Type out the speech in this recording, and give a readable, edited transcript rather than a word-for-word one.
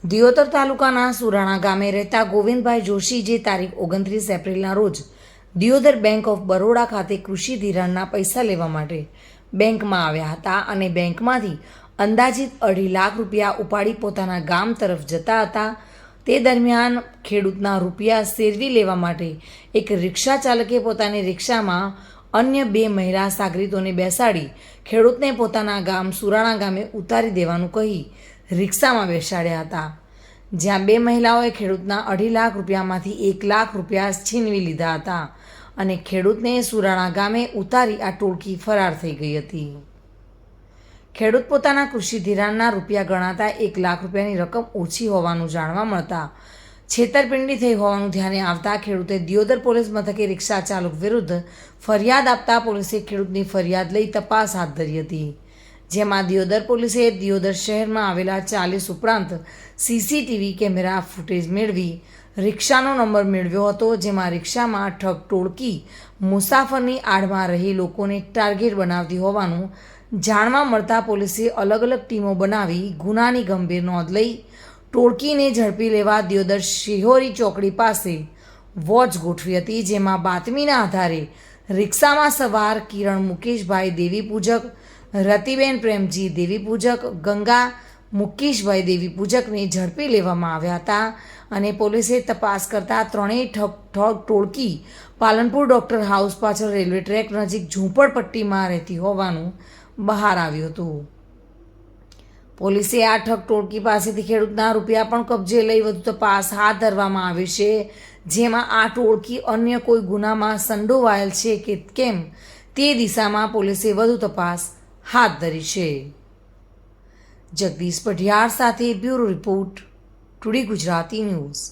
દિયોદર તાલુકાના સુરાણા ગામે રહેતા ગોવિંદભાઈ જોશી જે તારીખ 29 એપ્રિલના રોજ દિયોદર બેંક ઓફ બરોડા ખાતે કૃષિ ધિરાણના પૈસા લેવા માટે બેંકમાં આવ્યા હતા અને બેંકમાંથી અંદાજિત 2.5 લાખ રૂપિયા ઉપાડી પોતાના ગામ તરફ જતા હતા। તે દરમિયાન ખેડૂતના રૂપિયા સેરવી લેવા માટે એક રિક્ષા ચાલકે પોતાની રિક્ષામાં અન્ય 2 મહિલા સાગરીતોને બેસાડી ખેડૂતને પોતાના ગામ સુરાણા ગામે ઉતારી દેવાનું કહી રિક્ષામાં બેસાડ્યા હતા, જ્યાં 2 મહિલાઓએ ખેડૂતના 2.5 લાખ રૂપિયામાંથી 1 લાખ રૂપિયા છીનવી લીધા હતા અને ખેડૂતને સુરાણા ગામે ઉતારી આ ટોળકી ફરાર થઈ ગઈ હતી। ખેડૂત પોતાના કૃષિ ધિરાણના રૂપિયા ગણાતા 1 લાખ રૂપિયાની રકમ ઓછી હોવાનું જાણવા મળતા છેતરપિંડી થઈ હોવાનું ધ્યાને આવતા ખેડૂતે દિયોદર પોલીસ મથકે રિક્ષા ચાલક વિરુદ્ધ ફરિયાદ આપતા પોલીસે ખેડૂતની ફરિયાદ લઈ તપાસ હાથ ધરી હતી, જેમાં દિયોદર પોલીસે દિયોદર શહેરમાં આવેલા 40 ઉપરાંત સીસીટીવી કેમેરા ફૂટેજ મેળવી રિક્ષાનો નંબર મેળવ્યો હતો, જેમાં રિક્ષામાં ઠગ ટોળકી મુસાફરની આડમાં રહી લોકોને ટાર્ગેટ બનાવતી હોવાનું જાણવા મળતા પોલીસે અલગ અલગ ટીમો બનાવી ગુનાની ગંભીર નોંધ લઈ ટોળકીને ઝડપી લેવા દિયોદર શિહોરી ચોકડી પાસે વોચ ગોઠવી હતી, જેમાં બાતમીના આધારે રિક્ષામાં સવાર કિરણ મુકેશભાઈ દેવી પૂજક, રતિબેન પ્રેમજી દેવી પૂજક, ગંગા મુકેશભાઈ દેવી પૂજકને ઝડપી લેવામાં આવ્યા હતા અને પોલીસે તપાસ કરતા ત્રણેય ઠગ ટોળકી પાલનપુર ડૉક્ટર હાઉસ પાછળ રેલવે ટ્રેક નજીક ઝૂંપડપટ્ટીમાં રહેતી હોવાનું બહાર આવ્યું હતું। પોલીસે આ ઠગ ટોળકી પાસેથી ખેડૂતના રૂપિયા પણ કબજે લઈ વધુ તપાસ હાથ ધરવામાં આવી છે, જેમાં આ ટોળકી અન્ય કોઈ ગુનામાં સંડોવાયેલ છે કે કેમ તે દિશામાં પોલીસે વધુ તપાસ હાથ ધરી છે। જગદીશ પઢિયાર સાથે bureau report, today Gujarati news.